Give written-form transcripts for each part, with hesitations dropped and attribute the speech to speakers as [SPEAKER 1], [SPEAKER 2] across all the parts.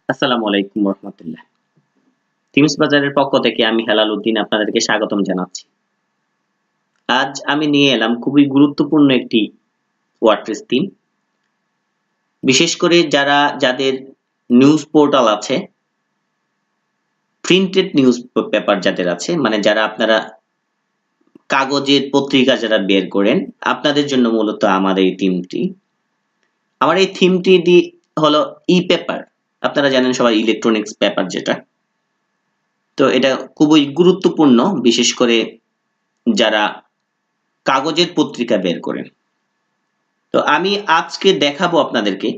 [SPEAKER 1] আসসালামু আলাইকুম রহমতুল্লাহ। থিমস বাজারের পক্ষ থেকে আমি হেলাল উদ্দিন আপনাদেরকে স্বাগতম জানাচ্ছি। আজ আমি নিয়ে এলাম খুবই গুরুত্বপূর্ণ একটি ওয়ার্ডপ্রেস থিম। বিশেষ করে যাদের নিউজ পোর্টাল আছে, প্রিন্টেড নিউজ পেপার যাদের আছে, মানে যারা আপনারা কাগজের পত্রিকা যারা বের করেন, আপনাদের জন্য মূলত আমার এই থিমটি। আমার এই থিমটি হলো ই পেপার। আপনারা জানেন সবাই ইলেকট্রনিক্স পেপার যেটা। তো এটা খুবই গুরুত্বপূর্ণ, বিশেষ করে যারা কাগজের পত্রিকা বের করেন। তো আমি আজকে দেখাবো আপনাদেরকে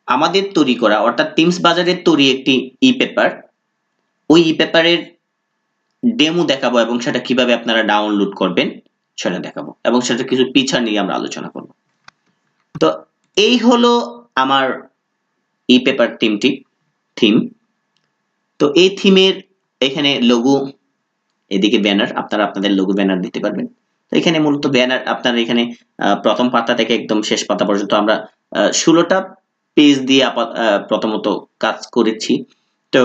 [SPEAKER 1] আমাদের তৈরি করা, অর্থাৎ থিমস বাজারের তৈরি একটি ই পেপার। ওই ই পেপারের ডেমো দেখাবো এবং সেটা কিভাবে আপনারা ডাউনলোড করবেন সেটা দেখাবো, এবং সেটা কিছু ফিচার নিয়ে আমরা আলোচনা করব। তো এই হলো আমার ই পেপার থিম। তো এই থিমের এখানে লোগো, এদিকে ব্যানার, আপনারা আপনাদের লোগো ব্যানার দিতে পারবেন। তো এখানে মূলত ব্যানার আপনারা এখানে প্রথম পাতা থেকে একদম শেষ পাতা পর্যন্ত আমরা 16টা পেজ দিয়ে প্রথমত কাজ করেছি। তো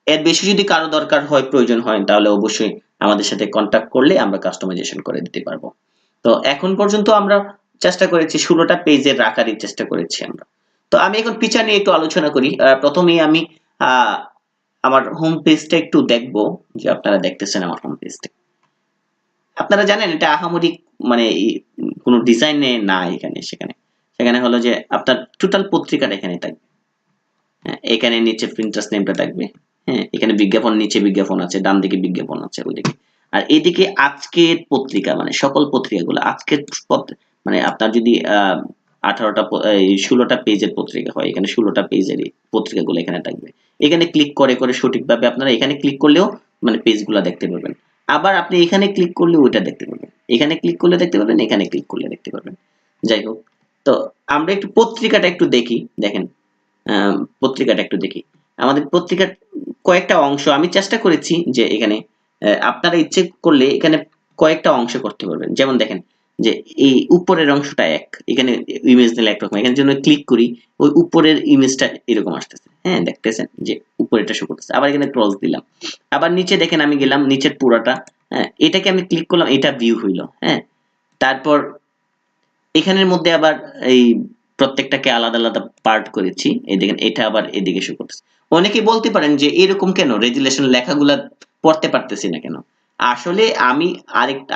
[SPEAKER 1] এর বেশি যদি কারো দরকার হয়, প্রয়োজন হয়, তাহলে অবশ্যই আমাদের সাথে কন্টাক্ট করলে আমরা কাস্টমাইজেশন করে দিতে পারবো। তো এখন পর্যন্ত আমরা চেষ্টা করেছি 16টা পেজের রাখারই চেষ্টা করেছি আমরা। তো আমি এখন ফিচার নিয়ে একটু আলোচনা করি। প্রথমেই আমি আমার হোম পেজটা একটু দেখবো, যে আপনারা দেখতেছেন আমার হোম পেজটা। আপনারা জানেন এটা আহামরি মানে কোনো ডিজাইনে না, এখানে সেখানে হলো যে আপনার টোটাল পত্রিকাটা এখানে থাকবে। হ্যাঁ, এখানে নিচে প্রিন্টার্স নেমটা থাকবে। হ্যাঁ, এখানে বিজ্ঞাপন, নিচে বিজ্ঞাপন আছে, ডান দিকে বিজ্ঞাপন আছে, ওইদিকে। আর এদিকে আজকের পত্রিকা, মানে সকল পত্রিকাগুলো আজকের মানে আপনার যদি 18টা 16টা পেজের পত্রিকা হয়, এখানে 16টা পেজের পত্রিকাগুলো এখানে থাকবে। এখানে ক্লিক করে করে সঠিকভাবে আপনারা এখানে ক্লিক করলেও মানে পেজগুলো দেখতে পারবেন। আবার আপনি এখানে ক্লিক করলে ওইটা দেখতে পারবেন, এখানে ক্লিক করলে দেখতে পারবেন, এখানে ক্লিক করলে দেখতে পারবেন। যাই হোক, তো আমরা একটু পত্রিকাটা একটু দেখি। দেখেন, পত্রিকাটা একটু দেখি। আমাদের পত্রিকার কয়েকটা অংশ আমি চেষ্টা করেছি যে এখানে আপনারা ইচ্ছে করলে এখানে কয়েকটা অংশ করতে পারবেন। যেমন দেখেন যে এই উপরের অংশটা এখানে ইমেজ নিলে একরকম, এখানে জন্য ক্লিক করি, ওই উপরের ইমেজটা এরকম আসতেছে। হ্যাঁ, দেখতেছেন যে উপরেরটা শো করতেছে। আবার এখানে ক্রস দিলাম, আবার নিচে দেখেন আমি গেলাম নিচের পুরাটা। হ্যাঁ, এটাকে আমি ক্লিক করলাম, এটা ভিউ হইলো। হ্যাঁ, তারপর এখানের মধ্যে আবার এই প্রত্যেকটাকে আলাদা আলাদা পার্ট করেছি। এই দেখেন এটা আবার এদিকে শো করতেছে। অনেকেই বলতে পারেন যে এরকম কেন রেজুলেশন লেখাগুলা পড়তে পারতেছি না কেন। আসলে আমি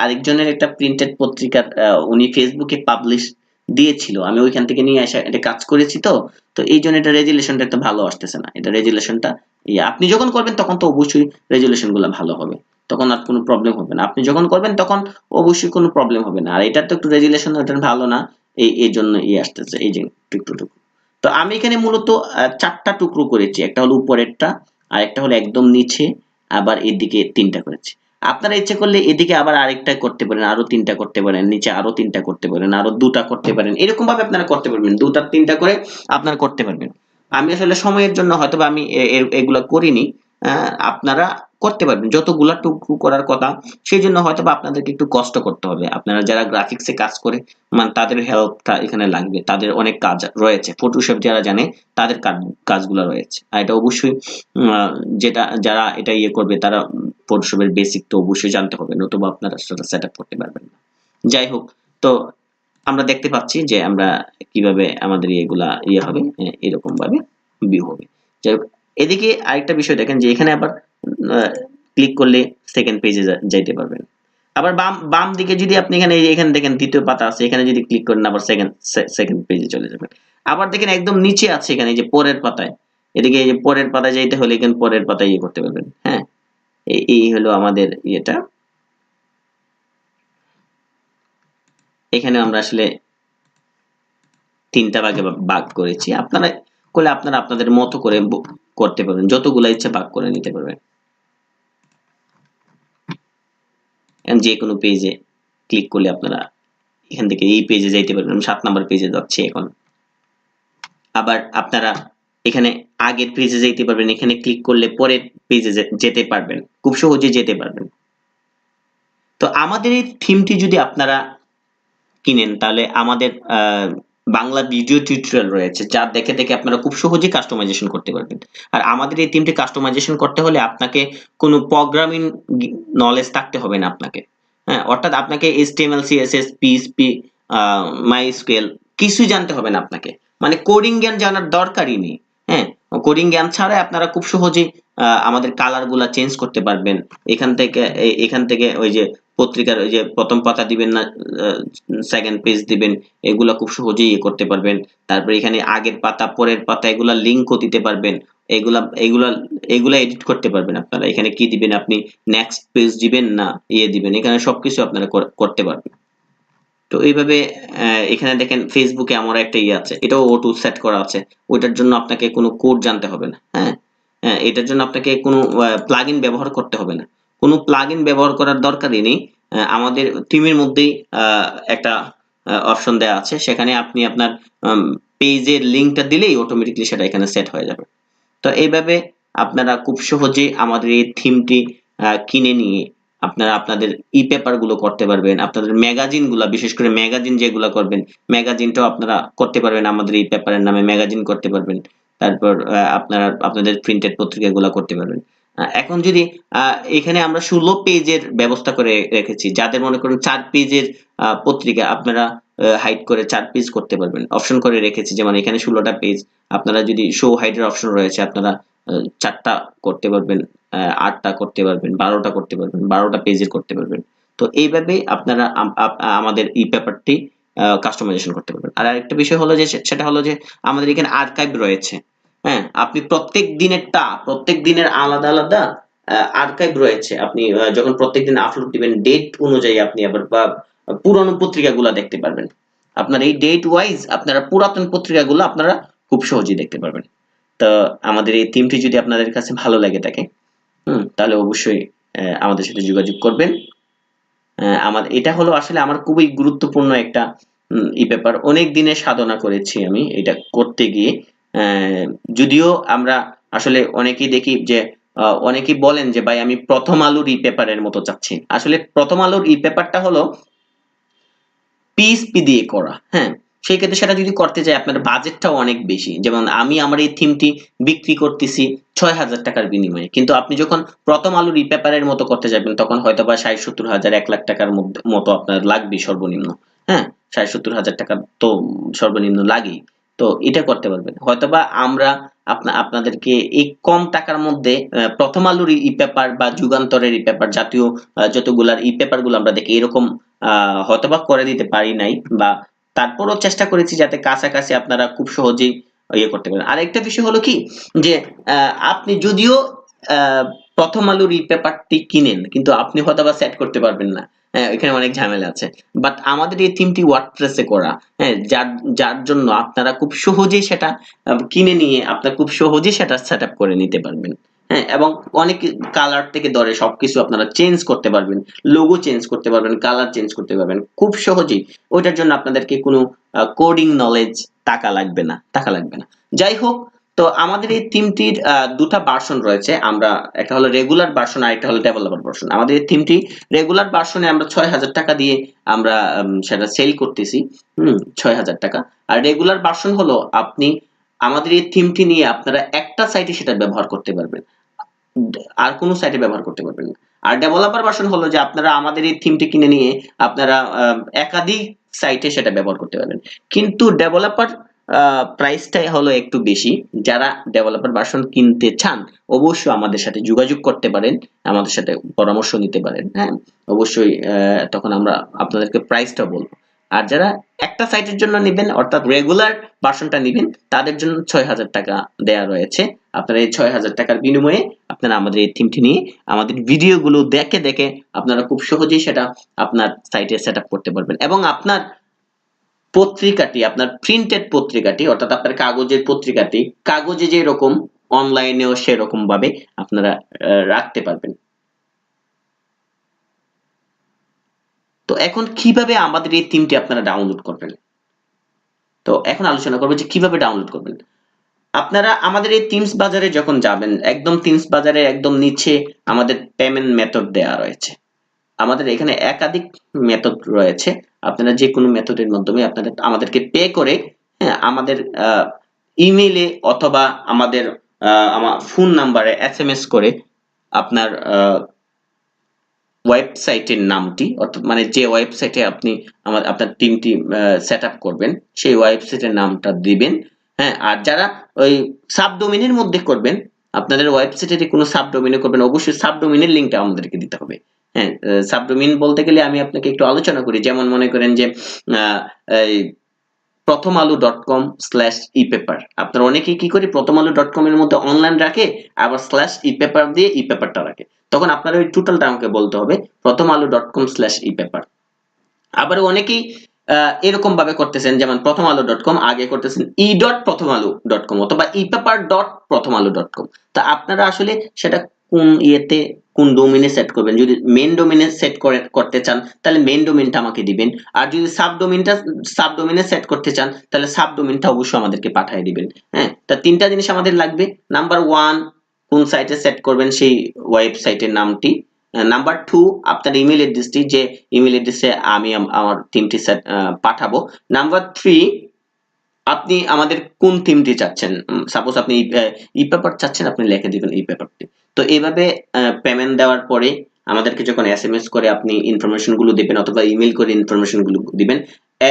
[SPEAKER 1] আরেকজনের একটা প্রিন্টেড পত্রিকার উনি ফেসবুকে পাবলিশ দিয়েছিল, আমি ওইখান থেকে নিয়ে আসা এটা কাজ করেছি। তো তো এই জন্য এটা রেজুলেশনটা একটু ভালো আসতেছে না। এটা রেজুলেশনটা আপনি যখন করবেন তখন তো অবশ্যই রেজুলেশন গুলা ভালো হবে, তখন আর কোনো প্রবলেম হবে না। আপনি যখন করবেন তখন অবশ্যই কোনো প্রবলেম হবে না। আর এটার তো একটু রেজুলেশন ওটা ভালো না, এই জন্য আসতেছে এই যে টুকরো টুকরো। তো আমি এখানে মূলত 4টা টুকরো করেছি, একটা হলো উপরেরটা, আর একটা হলো একদম নিচে, আবার এদিকে 3টা করেছি। আপনারা ইচ্ছে করলে এদিকে আবার আরেকটা করতে পারেন, আরো 3টা করতে পারেন, নিচে আরো 3টা করতে পারেন, আরো 2টা করতে পারেন। এরকম ভাবে আপনারা করতে পারবেন, 2টা 3টা করে আপনারা করতে পারবেন। আমি আসলে সময়ের জন্য হয়তোবা আমি এগুলা করিনি। আপনারা করতে পারবেন যতগুলা টুকরো করার কথা। সেই জন্য হয়তোবা আপনাদেরকে একটু কষ্ট করতে হবে। আপনারা যারা গ্রাফিক্সে কাজ করে, মানে তাদের হেল্পটা এখানে লাগবে। তাদের অনেক কাজ রয়েছে, ফটোশপ যারা জানে তাদের কাজগুলো রয়েছে। আর এটা অবশ্যই যেটা যারা এটা করবে তারা ফটোশপের বেসিক তো অবশ্যই জানতে হবে, নতুবা আপনারা সেটা সেট আপ করতে পারবেন না। যাই হোক, তো আমরা দেখতে পাচ্ছি যে আমরা কিভাবে আমাদের এগুলা হবে, এরকম ভাবে ভিউ হবে। যাই হোক, এদিকে আরেকটা বিষয় দেখেন যে এখানে আবার ক্লিক করলে সেকেন্ড পেজে যাইতে পারবেন। আবার বাম বাম দিকে যদি আপনি এখানে দেখেন দ্বিতীয় পাতা আছে, এখানে যদি ক্লিক করেন আবার সেকেন্ড পেজে চলে যাবেন। আবার দেখেন একদম নিচে আছে এখানে যে পরের পাতায়, এদিকে এই যে পরের পাতায় যাইতে হলে এখানে পরের পাতায় করতে পারবেন। হ্যাঁ, এই হলো আমাদের ইয়েটা। এখানে আমরা আসলে 3টা ভাগে ভাগ করেছি। আপনারা করলে আপনারা আপনাদের মতো করে করতে পারবেন, যতগুলা ইচ্ছা ভাগ করে নিতে পারবেন। যে কোনো পেজে ক্লিক করলে আপনারা এখান থেকে এই পেজে যাইতে পারবেন। 7 নাম্বার পেজে যাচ্ছে এখন। আবার আপনারা এখানে আগের পেজে যাইতে পারবেন, এখানে ক্লিক করলে পরের পেজে যেতে পারবেন, খুব সহজে যেতে পারবেন। তো আমাদের এই থিমটি যদি আপনারা কিনেন, তাহলে আমাদের বাংলা ভিডিও টিউটোরিয়াল রয়েছে যা দেখে দেখে আপনারা খুব সহজেই কাস্টমাইজেশন করতে পারবেন। আর আমাদের এই থিমটি কাস্টমাইজেশন করতে হলে আপনাকে কোনো প্রোগ্রামিং নলেজ থাকতে হবে না আপনাকে। হ্যাঁ, অর্থাৎ আপনাকে HTML CSS PHP MySQL কিছুই জানতে হবে না আপনাকে। মানে কোডিং জ্ঞান জানার দরকারই নেই। হ্যাঁ, কোডিং জ্ঞান ছাড়াই আপনারা খুব সহজেই আমাদের কালার গুলা চেঞ্জ করতে পারবেন। এখান থেকে ওই যে পত্রিকার ওই যে প্রথম পাতা দিবেন না, সেকেন্ড পেজ দিবেন, এগুলা খুব সহজেই করতে পারবেন। তারপরে এখানে আগের পাতা পরের পাতা এগুলা লিঙ্কও দিতে পারবেন। এগুলা এগুলা এগুলা এডিট করতে পারবেন আপনারা। এখানে কি দিবেন, আপনি নেক্সট পেজ দিবেন না দিবেন, এখানে সবকিছু আপনারা করতে পারবেন। তো এইভাবে এখানে দেখেন ফেসবুকে আমার একটা আছে, এটাও অটো সেট করা আছে। ওইটার জন্য আপনাকে কোনো কোড জানতে হবে না। হ্যাঁ, এটার জন্য আপনাকে কোনো প্লাগইন ব্যবহার করতে হবে না। কোনো প্লাগইন ব্যবহার করার দরকারই নেই। আমাদের টিমের মধ্যেই একটা অপশন দেওয়া আছে, সেখানে আপনি আপনার পেজের লিংকটা দিলেই অটোমেটিক্যালি সেটা এখানে সেট হয়ে যাবে। তো এইভাবে আপনারা খুব সহজেই আমাদের এই থিমটি কিনে নিয়ে আপনারা আপনাদের পেপার গুলো করতে পারবেন। আপনাদের ম্যাগাজিন গুলা, বিশেষ করে ম্যাগাজিন যেগুলো করবেন, ম্যাগাজিনটাও আপনারা করতে পারবেন। আমাদের এই পেপারের নামে ম্যাগাজিন করতে পারবেন। তারপর আপনারা আপনাদের প্রিন্টেড পত্রিকাগুলো করতে পারবেন। এখন যদি এখানে আমরা 16 পেজের ব্যবস্থা করে রেখেছি, যাদের মনে করেন 4 পেজের পত্রিকা আপনারা হাইড করে 4 পেজ করতে পারবেন, অপশন করে রেখেছি। যেমন এখানে 16টা পেজ, আপনারা যদি শো হাইডের অপশন রয়েছে, আপনারা 4টা করতে পারবেন, 8টা করতে পারবেন, 12টা করতে পারবেন, 12টা পেজের করতে পারবেন। তো এইভাবে আপনারা আমাদের পেপারটি কাস্টমাইজেশন করতে পারবেন। আর আরেকটা বিষয় হলো যে সেটা হলো যে আমাদের এখানে আর্কাইভ রয়েছে। হ্যাঁ, আপনি প্রত্যেক দিনের আলাদা আলাদা আর্কাইভ রয়েছে। আপনি যখন প্রত্যেকদিন আপলোড দিবেন ডেট অনুযায়ী আপনি আবার বা পুরনো পত্রিকাগুলো দেখতে পারবেন। আপনার এই ডেট ওয়াইজ আপনারা পুরাতন পত্রিকাগুলো আপনারা খুব সহজেই দেখতে পারবেন। তো আমাদের এই থিমটি যদি আপনাদের কাছে ভালো লাগে থাকে, তাহলে অবশ্যই আমাদের সাথে যোগাযোগ করবেন। আমাদের এটা হলো আসলে আমার খুবই গুরুত্বপূর্ণ একটা পেপার। অনেক দিনের সাধনা করেছি আমি এটা করতে গিয়ে। যদিও আমরা আসলে অনেকেই দেখি যে অনেকেই বলেন যে ভাই আমি প্রথম আলোর পেপারের মতো চাচ্ছি। আসলে প্রথম আলোর পেপারটা হলো পিএইচপি দিয়ে করা। হ্যাঁ, সেই ক্ষেত্রে সেটা যদি করতে যাই আপনার বাজেটটাও অনেক বেশি। যেমন আমি আমার এই থিমটি বিক্রি করতেছি ৬,০০০ টাকার বিনিময়ে। কিন্তু আপনি যখন প্রথম আলোর পেপারের মতো করতে যাবেন তখন হয়তোবা ৬০-৭০ হাজার ১,০০,০০০ টাকার মতো আপনার লাগবে সর্বনিম্ন। হ্যাঁ, ৬০-৭০ হাজার টাকা তো সর্বনিম্ন লাগেই। তো এটা করতে পারবেন। হয়তোবা আমরা আপনাদেরকে এই কম টাকার মধ্যে প্রথম আলোর পেপার বা যুগান্তরের পেপার, জাতীয় যতগুলার পেপার গুলো আমরা দেখি এরকম হয়তোবা করে দিতে পারি নাই, বা তারপরও চেষ্টা করেছি যাতে কাছাকাছি আপনারা খুব সহজেই করতে পারেন। আরেকটা বিষয় হলো কি যে আপনি যদিও প্রথম আলোর পেপারটি কিনেন কিন্তু আপনি হয়তোবা সেট করতে পারবেন না। হ্যাঁ, এখানে অনেক ঝামেলা আছে। বাট আমাদের এই থিমটি ওয়ার্ডপ্রেসে করা। হ্যাঁ, যার জন্য আপনারা খুব সহজেই সেটা কিনে নিয়ে আপনারা খুব সহজেই সেটা সেটআপ করে নিতে পারবেন। হ্যাঁ, এবং অনেক কালার থেকে ধরে সবকিছু আপনারা চেঞ্জ করতে পারবেন, লোগো চেঞ্জ করতে পারবেন, কালার চেঞ্জ করতে পারবেন খুব সহজেই। ওইটার জন্য আপনাদেরকে কোনো কোডিং নলেজ টাকা লাগবে না। যাই হোক, তো আমাদের এই থিমটির দুটা ভার্সন রয়েছে। আমরা একটা হলো রেগুলার ভার্সন আর একটা হলো ডেভেলপার ভার্সন। আমাদের এই থিমটি রেগুলার ভার্সনে আমরা ৬,০০০ টাকা দিয়ে আমরা সেটা সেল করতেছি। ৬,০০০ টাকা। আর রেগুলার ভার্সন হলো আপনি আমাদের এই থিমটি নিয়ে আপনারা একটা সাইটে সেটা ব্যবহার করতে পারবেন, আর কোনো সাইটে ব্যবহার করতে পারবেন না। আর ডেভেলপার ভার্সন হলো যে আপনারা আমাদের এই থিমটি কিনে নিয়ে আপনারা একাধিক সাইটে সেটা ব্যবহার করতে পারবেন। কিন্তু ডেভেলপার প্রাইসটাই হলো একটু বেশি। যারা ডেভেলপার ভার্সন কিনতে চান অবশ্যই আমাদের সাথে যোগাযোগ করতে পারেন, আমাদের সাথে পরামর্শ নিতে পারেন। হ্যাঁ, অবশ্যই তখন আমরা আপনাদেরকে প্রাইসটা বলবো। আর যারা একটা সাইটের জন্য নেবেন অর্থাৎ রেগুলার ভার্সনটা নেবেন তাদের জন্য ৬,০০০ টাকা দেয়া রয়েছে। আপনারা এই ৬,০০০ টাকার বিনিময়ে আপনারা আমাদের এই থিমটি নিয়ে আমাদের ভিডিওগুলো দেখে দেখে আপনারা খুব সহজেই সেটা আপনার সাইটে সেটআপ করতে পারবেন, এবং আপনার পত্রিকাটি, আপনার প্রিন্টেড পত্রিকাটি অর্থাৎ আপনার কাগজের পত্রিকাটি কাগজে যেরকম অনলাইনেও সেরকম ভাবে আপনারা রাখতে পারবেন। তো এখন কিভাবে আমাদের এই থিমটি আপনারা ডাউনলোড করবেন? তো এখন আলোচনা করব যে কিভাবে ডাউনলোড করবেন। আপনারা আমাদের এই থিমস বাজারে যখন যাবেন, একদম থিমস বাজারের একদম নিচে আমাদের পেমেন্ট মেথড দেয়া রয়েছে। আমাদের এখানে একাধিক মেথড রয়েছে। আপনারা যে কোনো মেথডের মাধ্যমে আপনাদের আমাদেরকে পে করে হ্যাঁ, আমাদের ইমেইলে অথবা আমাদের আমার ফোন নাম্বারে এসএমএস করে আপনার ওয়েবসাইটের নামটি, অর্থাৎ মানে যে ওয়েবসাইটে আপনি আপনার টিমটি সেট আপ করবেন সেই ওয়েবসাইটের নামটা দিবেন। হ্যাঁ, আর যারা ওই সাবডোমেইনের মধ্যে করবেন, আপনাদের ওয়েবসাইটের কোনো সাবডোমেইনে করবেন, অবশ্যই সাবডোমেইনের লিঙ্কটা আমাদেরকে দিতে হবে। হ্যাঁ, সাবডোমেইন বলতে গেলে আমি আপনাকে একটু আলোচনা করি। যেমন মনে করেন যে এই prothomAlu.com/epaper, আপনারা অনেকেই কি করে prothomAlu.com এর মধ্যে অনলাইন রাখে, আবার /epaper দিয়ে ইপেপারটা রাখে। তখন আপনারা ওই টোটালটা আমাকে বলতে হবে prothomAlu.com/epaper। আবার অনেকেই এরকম ভাবে করতেছেন, যেমন prothomAlu.com আগে করতেছেন e.prothomAlu.com অথবা epaper.prothomAlu.com। তা আপনারা আসলে সেটা কোন ইয়েতে কোন ডোমেইনে সেট করবেন। যদি মেইন ডোমেইনে সেট করতে চান তাহলে মেইন ডোমেইনটা আমাকে দিবেন, আর যদি সাবডোমেইনে সেট করতে চান তাহলে সাবডোমেইনটা অবশ্যই আমাদেরকে পাঠিয়ে দিবেন। হ্যাঁ, তা তিনটা জিনিস আমাদের লাগবে। নাম্বার 1, কোন সাইটে সেট করবেন সেই ওয়েবসাইটের নামটি। নাম্বার 2, আপনার ইমেল অ্যাড্রেসটি, যে ইমেল অ্যাড্রেসে আমি আমার থিমটি পাঠাবো। নাম্বার 3, আপনি আমাদের কোন থিমটি চাচ্ছেন। সাপোজ আপনি ই-পেপার চাচ্ছেন, আপনি লিখে দিবেন ই-পেপারটি। তো এইভাবে পেমেন্ট দেওয়ার পরে আমাদেরকে যখন এসএমএস করে আপনি ইনফরমেশন গুলো দিবেন অথবা ইমেল করে ইনফরমেশন গুলো দিবেন,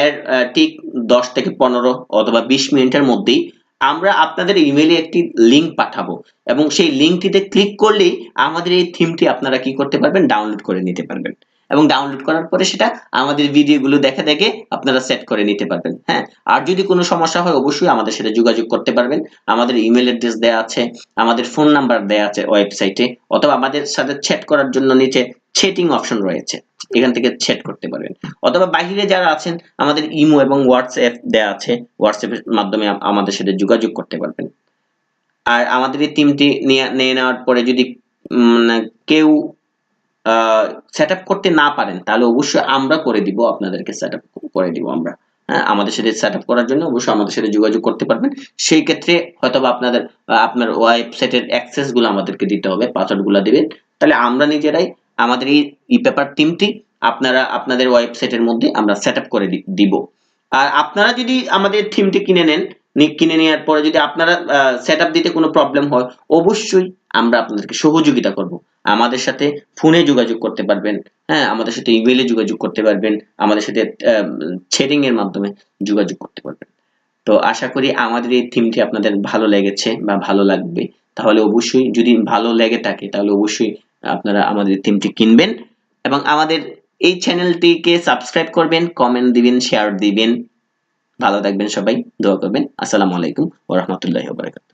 [SPEAKER 1] এর ঠিক 10 থেকে 15 অথবা 20 মিনিটের মধ্যেই আমরা আপনাদের ইমেইলে একটি লিংক পাঠাবো, এবং সেই লিংকটিতে ক্লিক করলেই আমাদের এই থিমটি আপনারা কি করতে পারবেন, ডাউনলোড করে নিতে পারবেন। এবং ডাউনলোড করার পরে সেটা আমাদের ভিডিওগুলো দেখে দেখে আপনারা সেট করে নিতে পারবেন। হ্যাঁ, আর যদি কোনো সমস্যা হয় অবশ্যই আমাদের সাথে যোগাযোগ করতে পারবেন। আমাদের ইমেল অ্যাড্রেস দেওয়া আছে, আমাদের ফোন নাম্বার দেওয়া আছে ওয়েবসাইটে, অথবা আমাদের সাথে চ্যাট করার জন্য নিচে চ্যাটিং অপশন রয়েছে, এখান থেকে চ্যাট করতে পারবেন। অথবা বাইরে যারা আছেন আমাদের ইমো এবং হোয়াটসঅ্যাপ দেওয়া আছে, হোয়াটসঅ্যাপের মাধ্যমে আমাদের সাথে যোগাযোগ করতে পারবেন। আর আমাদের এই টিমটি নিয়ে নেওয়ার পরে যদি কেউ সেটআপ করতে না পারেন তাহলে অবশ্যই আমরা করে দিব, আপনাদেরকে সেটআপ করে দিব আমরা। হ্যাঁ, আমাদের সাথে সেটআপ করার জন্য অবশ্যই আমাদের সাথে যোগাযোগ করতে পারবেন। সেই ক্ষেত্রে হয়তোবা আপনার ওয়েবসাইটের অ্যাক্সেস গুলো আমাদেরকে দিতে হবে, পাসওয়ার্ড গুলো দিবেন। তাহলে আমরা নিজেরাই আমাদের এই ই-পেপার টিমটি আপনাদের ওয়েবসাইটের মধ্যে আমরা সেটআপ করে দিব। আর আপনারা যদি আমাদের থিমটি কিনে নেওয়ার পরে যদি আপনারা সেটআপ দিতে কোনো প্রবলেম হয়, অবশ্যই আমরা আপনাদেরকে সহযোগিতা করব। আমাদের সাথে ফোনে যোগাযোগ করতে পারবেন। হ্যাঁ, আমাদের সাথে ইমেইলে যোগাযোগ করতে পারবেন, আমাদের সাথে চ্যাটিং এর মাধ্যমে যোগাযোগ করতে পারবেন। তো আশা করি আমাদের এই থিমটি আপনাদের ভালো লেগেছে বা ভালো লাগবে। তাহলে অবশ্যই, যদি ভালো লেগে থাকে তাহলে অবশ্যই আপনারা আমাদের থিমটি কিনবেন, এবং আমাদের এই চ্যানেলটিকে সাবস্ক্রাইব করবেন, কমেন্ট দিবেন, শেয়ার দিবেন। ভালো থাকবেন সবাই, দোয়া করবেন। আসসালামু আলাইকুম ওয়া রাহমাতুল্লাহি ওয়া বারাকাতুহু।